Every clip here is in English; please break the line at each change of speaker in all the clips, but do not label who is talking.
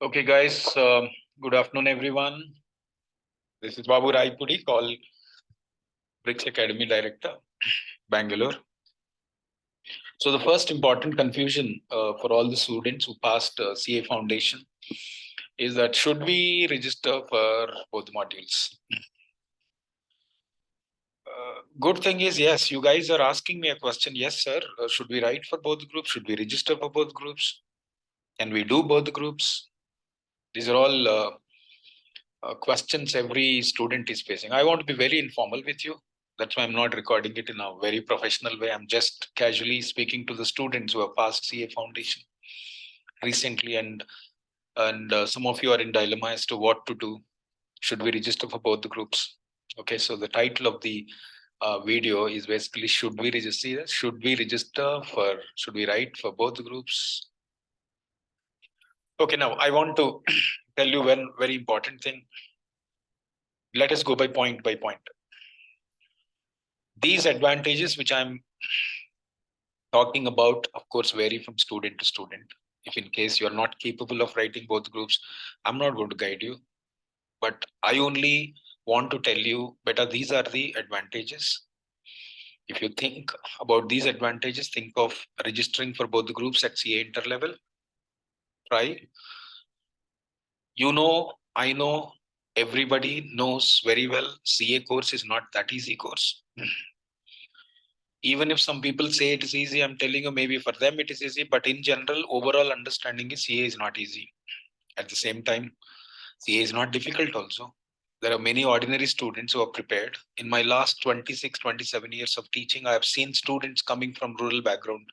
Okay, guys. Good afternoon, everyone. This is Babu Raipudi, called BRICS Academy Director, Bangalore. So the first important confusion for all the students who passed CA Foundation is that should we register for both modules? Good thing is, yes, you guys are asking me a question. Yes, sir. Should we write for both groups? Should we register for both groups? Can we do both groups? These are all questions every student is facing. I want to be very informal with you. That's why I'm not recording it in a very professional way. I'm just casually speaking to the students who have passed CA Foundation recently, and some of you are in dilemma as to what to do. Should we register for both the groups? Okay, so the title of the video is basically should we register? Should we write for both the groups? Okay, now I want to tell you one very important thing. Let us go by point. These advantages which I'm talking about, of course, vary from student to student. If in case you're not capable of writing both groups, I'm not going to guide you. But I only want to tell you, better, these are the advantages. If you think about these advantages, think of registering for both the groups at CA interlevel. Try. You know, I know, everybody knows very well, CA course is not that easy course. Even if some people say it is easy, I'm telling you, maybe for them it is easy, but in general, overall understanding is CA is not easy. At the same time, CA is not difficult also. There are many ordinary students who are prepared. In my last 26, 27 years of teaching, I have seen students coming from rural background,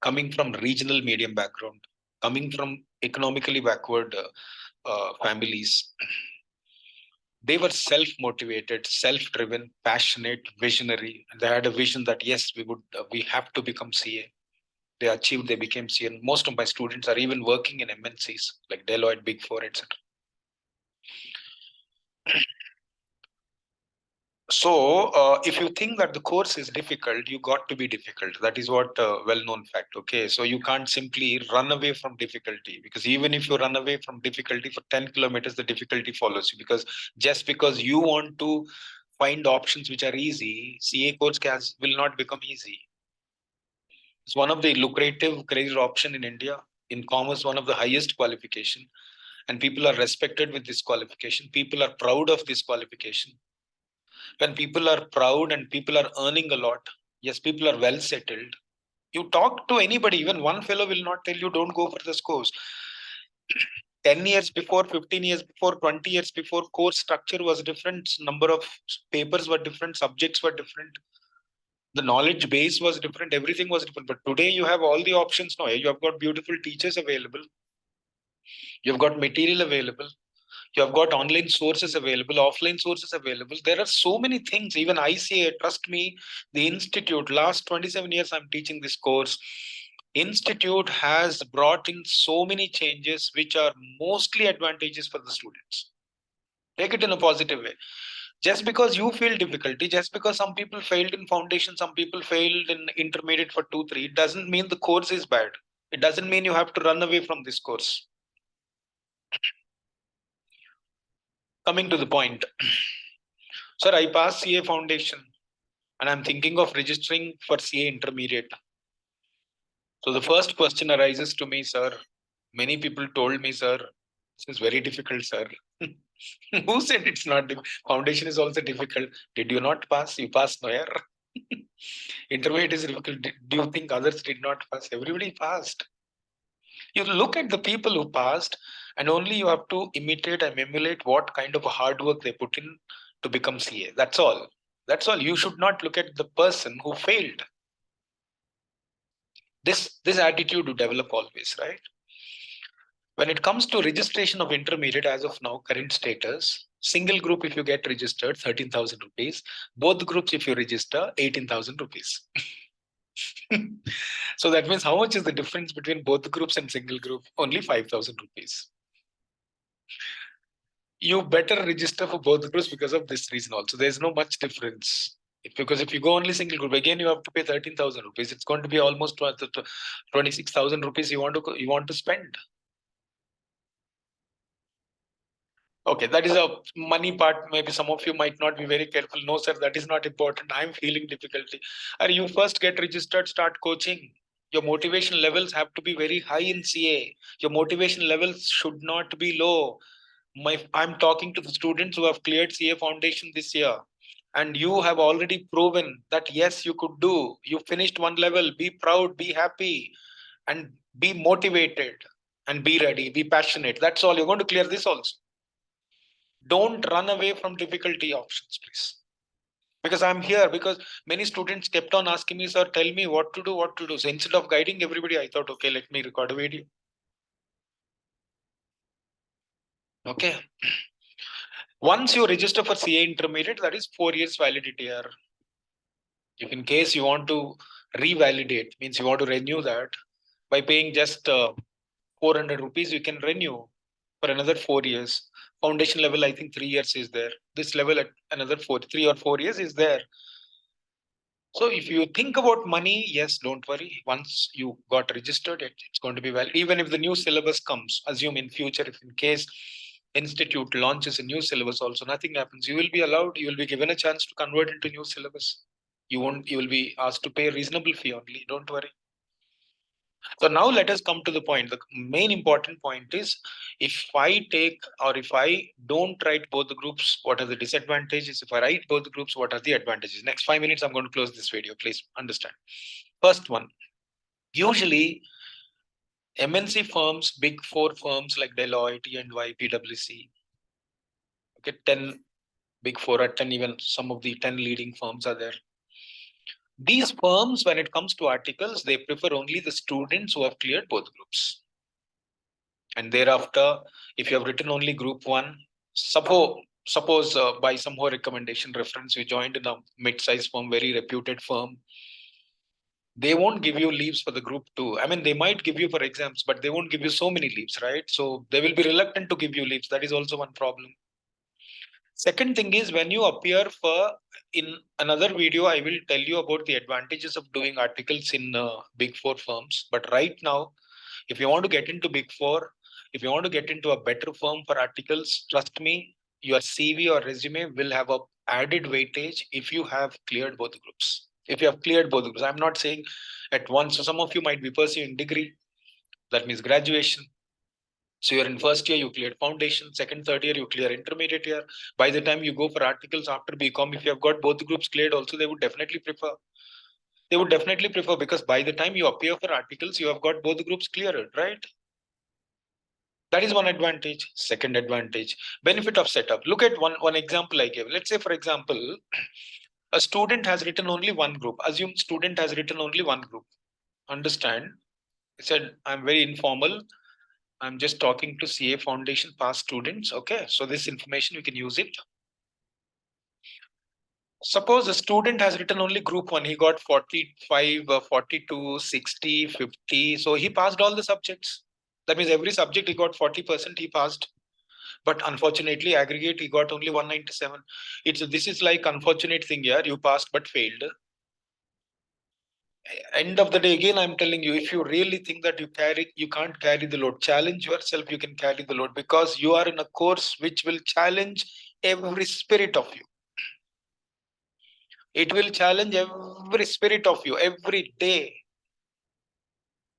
coming from regional medium background, coming from economically backward families. They were self-motivated, self-driven, passionate, visionary. And they had a vision that yes, we have to become CA. They achieved, they became CA. And most of my students are even working in MNCs like Deloitte, Big Four, etc. So if you think that the course is difficult, you got to be difficult. That is what well-known fact. Okay, so you can't simply run away from difficulty, because even if you run away from difficulty for 10 kilometers, the difficulty follows you. Because just because you want to find options which are easy, CA course will not become easy. It's one of the lucrative career option in India. In commerce, one of the highest qualification, and people are respected with this qualification. People are proud of this qualification. When people are proud and people are earning a lot, yes, people are well settled. You talk to anybody, even one fellow will not tell you don't go for this course. 10 years before, 15 years before, 20 years before, course structure was different, number of papers were different, subjects were different, the knowledge base was different, everything was different. But today you have all the options now. You have got beautiful teachers available, you've got material available, you have got online sources available, offline sources available. There are so many things. Even ICA, trust me, the institute, last 27 years I'm teaching this course, institute has brought in so many changes which are mostly advantageous for the students. Take it in a positive way. Just because you feel difficulty, just because some people failed in foundation, some people failed in intermediate for 2 3, it doesn't mean the course is bad. It doesn't mean you have to run away from this course. Coming to the point, sir, I passed CA foundation and I'm thinking of registering for CA intermediate. So the first question arises to me, sir. Many people told me, sir, this is very difficult, sir. Who said it's not? Foundation is also difficult. Did you not pass? You passed nowhere. Intermediate is difficult. Do you think others did not pass? Everybody passed. You look at the people who passed, and only you have to imitate and emulate what kind of hard work they put in to become CA. That's all. That's all. You should not look at the person who failed. This attitude to develop always, right? When it comes to registration of intermediate, as of now, current status, single group, if you get registered, 13,000 rupees. Both groups, if you register, 18,000 rupees. So that means how much is the difference between both groups and single group? Only 5,000 rupees. You better register for both groups because of this reason also. There's no much difference. Because if you go only single group, again you have to pay 13,000 rupees. It's going to be almost 26,000 rupees you want to spend. Okay, that is a money part. Maybe some of you might not be very careful. No, sir, that is not important. I'm feeling difficulty. Or you first get registered, start coaching. Your motivation levels have to be very high in CA. Your motivation levels should not be low. I'm talking to the students who have cleared CA Foundation this year. And you have already proven that yes, you could do. You finished one level. Be proud, be happy, and be motivated and be ready, be passionate. That's all. You're going to clear this also. Don't run away from difficulty options, please. Because I'm here, because many students kept on asking me, sir, tell me what to do, what to do. So instead of guiding everybody, I thought, okay, let me record a video. Okay. Once you register for CA Intermediate, that is 4 years validity here. If in case you want to revalidate, means you want to renew that, by paying just 400 rupees, you can renew for another 4 years. Foundation level, I think 3 years is there. This level at another 3 or 4 years is there. So if you think about money, yes, don't worry. Once you got registered, it's going to be valid. Even if the new syllabus comes, assume in future, if in case institute launches a new syllabus also, nothing happens. You will be allowed, you will be given a chance to convert into new syllabus. You will be asked to pay a reasonable fee only. Don't worry. So now let us come to the point. The main important point is, if I take or if I don't write both the groups, what are the disadvantages? If I write both the groups, what are the advantages? Next 5 minutes, I'm going to close this video. Please understand. First one, usually MNC firms, big four firms like Deloitte, EY, PwC, okay, 10 big four or 10, even some of the 10 leading firms are there. These firms, when it comes to articles, they prefer only the students who have cleared both groups. And thereafter, if you have written only group one, suppose by some more recommendation reference, you joined in a mid-sized firm, very reputed firm, they won't give you leaves for the group two. I mean, they might give you for exams, but they won't give you so many leaves, right? So they will be reluctant to give you leaves. That is also one problem. Second thing is, when you appear for in another video, I will tell you about the advantages of doing articles in big four firms. But right now, if you want to get into big four, if you want to get into a better firm for articles, trust me, your CV or resume will have a added weightage if you have cleared both groups. If you have cleared both groups, I'm not saying at once. So some of you might be pursuing degree, that means graduation. So you're in first year, you cleared foundation, second, third year, you clear intermediate year. By the time you go for articles after BCom, if you have got both groups cleared, also they would definitely prefer. They would definitely prefer, because by the time you appear for articles, you have got both groups cleared, right? That is one advantage. Second advantage, benefit of setup. Look at one example I gave. Let's say, for example, a student has written only one group. Assume student has written only one group. Understand? I said, I'm very informal. I'm just talking to CA Foundation past students. Okay, so this information, you can use it. Suppose a student has written only group one. He got 45, 42, 60, 50. So he passed all the subjects. That means every subject he got 40%, he passed. But unfortunately, aggregate, he got only 197. This is like unfortunate thing here. You passed but failed. End of the day, again, I'm telling you, if you really think that you can't carry the load, challenge yourself. You can carry the load, because you are in a course which will challenge every spirit of you. It will challenge every spirit of you every day.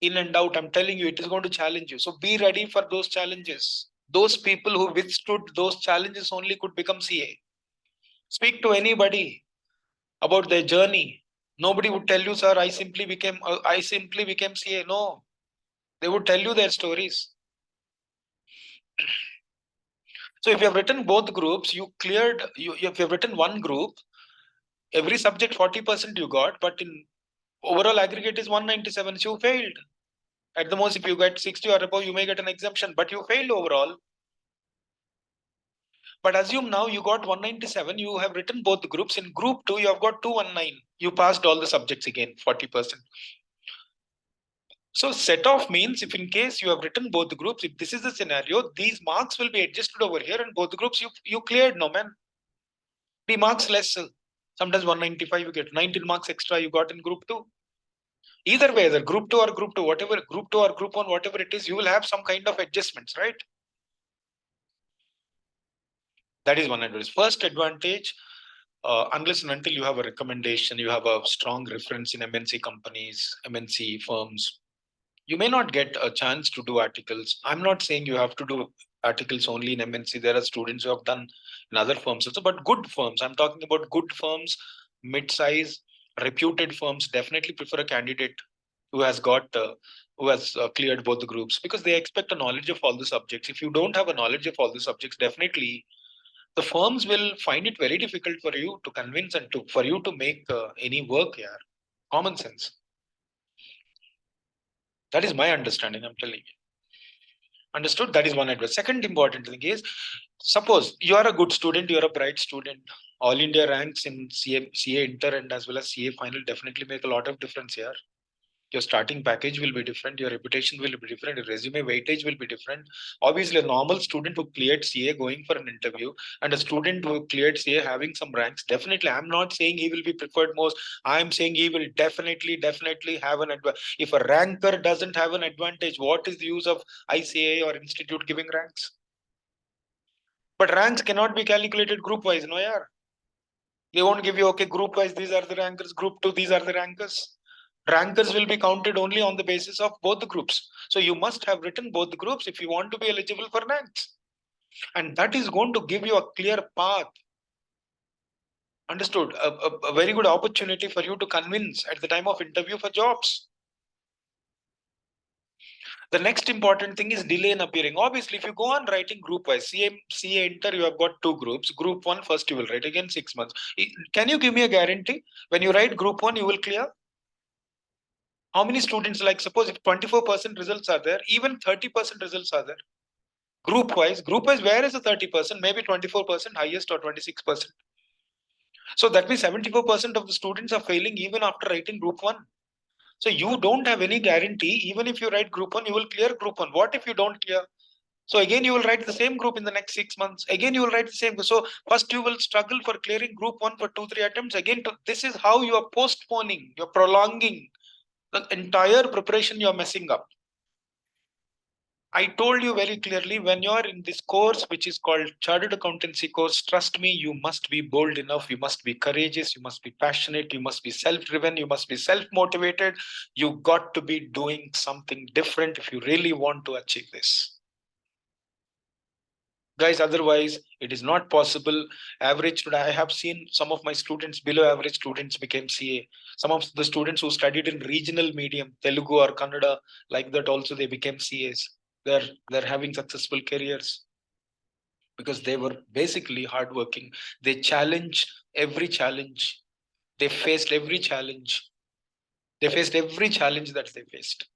In and out, I'm telling you, it is going to challenge you. So be ready for those challenges. Those people who withstood those challenges only could become CA. Speak to anybody about their journey. Nobody would tell you, sir, I simply became CA. No, they would tell you their stories. So if you have written both groups, if you have written one group, every subject 40% you got, but in overall aggregate is 197. So you failed. At the most, if you get 60 or above, you may get an exemption, but you failed overall. But assume now you got 197, you have written both the groups. In group 2, you have got 219. You passed all the subjects again, 40%. So set off means, if in case you have written both the groups, if this is the scenario, these marks will be adjusted over here, and both the groups you cleared, no man. The marks less. Sometimes 195, you get 19 marks extra you got in group 2. Either way, either group 2 or group 2, whatever, group 2 or group 1, whatever it is, you will have some kind of adjustments, right? That is one advantage. First advantage, unless and until you have a recommendation, you have a strong reference in MNC companies, MNC firms, you may not get a chance to do articles. I'm not saying you have to do articles only in MNC. There are students who have done in other firms also, but good firms. I'm talking about good firms, mid-size, reputed firms definitely prefer a candidate who has got who has cleared both the groups, because they expect a knowledge of all the subjects. If you don't have a knowledge of all the subjects, definitely the firms will find it very difficult for you to convince and to for you to make any work here. Common sense. That is my understanding. I'm telling you. Understood? That is one advice. Second important thing is, suppose you are a good student, you are a bright student. All India ranks in CA Inter and as well as CA final definitely make a lot of difference here. Your starting package will be different, your reputation will be different, your resume weightage will be different. Obviously, a normal student who cleared CA going for an interview and a student who cleared CA having some ranks, definitely, I'm not saying he will be preferred most. I'm saying he will definitely have an advantage. If a ranker doesn't have an advantage, what is the use of ICA or institute giving ranks? But ranks cannot be calculated group wise, no, yeah. They won't give you, okay, group wise, these are the rankers, group two, these are the rankers. Rankers will be counted only on the basis of both the groups. So you must have written both the groups if you want to be eligible for ranks. And that is going to give you a clear path. Understood? A very good opportunity for you to convince at the time of interview for jobs. The next important thing is delay in appearing. Obviously, if you go on writing group wise, CA Inter, you have got two groups. Group one, first you will write again 6 months. Can you give me a guarantee? When you write group one, you will clear? How many students, like suppose if 24% results are there, even 30% results are there. Group wise, where is the 30%? Maybe 24% highest or 26%. So that means 74% of the students are failing even after writing group one. So you don't have any guarantee, even if you write group one, you will clear group one. What if you don't clear? So again, you will write the same group in the next 6 months. Again, you will write the same. So first you will struggle for clearing group one for 2-3 attempts. Again, this is how you are postponing, you're prolonging the entire preparation, you're messing up. I told you very clearly, when you're in this course, which is called Chartered Accountancy course, trust me, you must be bold enough, you must be courageous, you must be passionate, you must be self-driven, you must be self-motivated. You got to be doing something different if you really want to achieve this. Guys, otherwise, it is not possible. Average, I have seen some of my students, below average students became CA. Some of the students who studied in regional medium, Telugu or Kannada, like that also they became CAs. They're having successful careers because they were basically hardworking. They challenged every challenge. They faced every challenge. They faced every challenge that they faced.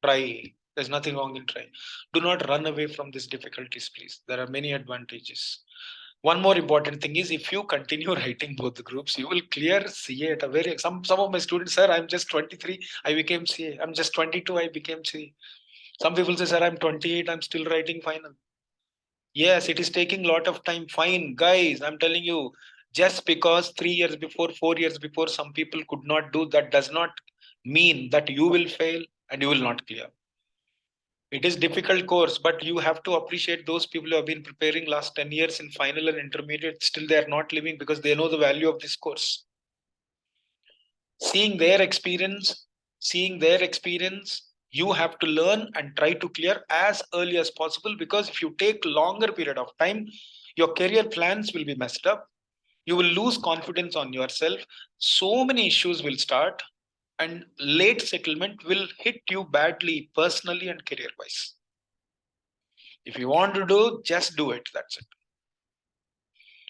Try. There's nothing wrong in trying. Do not run away from these difficulties, please. There are many advantages. One more important thing is, if you continue writing both the groups, you will clear CA at a very some of my students, sir, I'm just 23, I became CA. I'm just 22, I became CA. Some people say, sir, I'm 28, I'm still writing final. Yes, it is taking a lot of time. Fine, guys, I'm telling you, just because 3 years before, 4 years before, some people could not do that does not mean that you will fail and you will not clear. It is difficult course, but you have to appreciate those people who have been preparing last 10 years in final and intermediate. Still, they are not living because they know the value of this course. Seeing their experience, you have to learn and try to clear as early as possible, because if you take longer period of time, your career plans will be messed up. You will lose confidence on yourself. So many issues will start, and late settlement will hit you badly personally and career wise. If you want to do, just do it. That's it.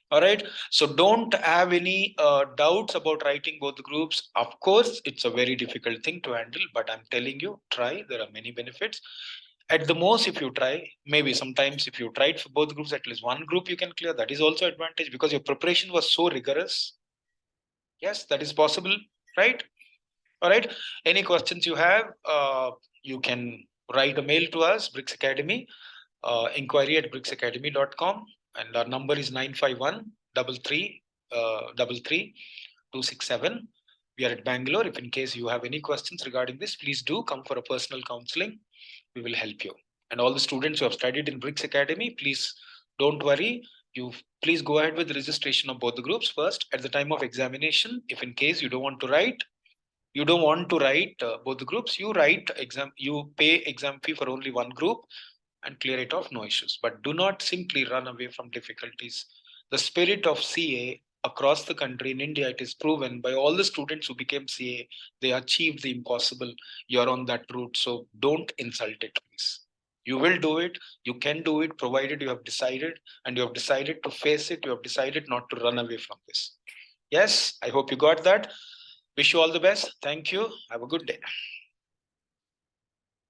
All right. So don't have any doubts about writing both the groups. Of course, it's a very difficult thing to handle, but I'm telling you, try. There are many benefits. At the most, if you try, maybe sometimes if you tried for both groups, at least one group you can clear. That is also advantage because your preparation was so rigorous. Yes, that is possible, right? All right. Any questions you have, you can write a mail to us, Bricks Academy, inquiry@bricksacademy.com, and our number is 951 33 267. We are at Bangalore. If in case you have any questions regarding this, please do come for a personal counseling. We will help you. And all the students who have studied in Bricks Academy, please don't worry. You please go ahead with registration of both the groups first at the time of examination. If in case you don't want to write, both the groups, you pay exam fee for only one group and clear it off, no issues. But do not simply run away from difficulties. The spirit of CA across the country in India, it is proven by all the students who became CA, they achieved the impossible. You're on that route, so don't insult it, please. You will do it, you can do it, provided you have decided, and you have decided to face it, you have decided not to run away from this. Yes, I hope you got that. Wish you all the best. Thank you. Have a good day.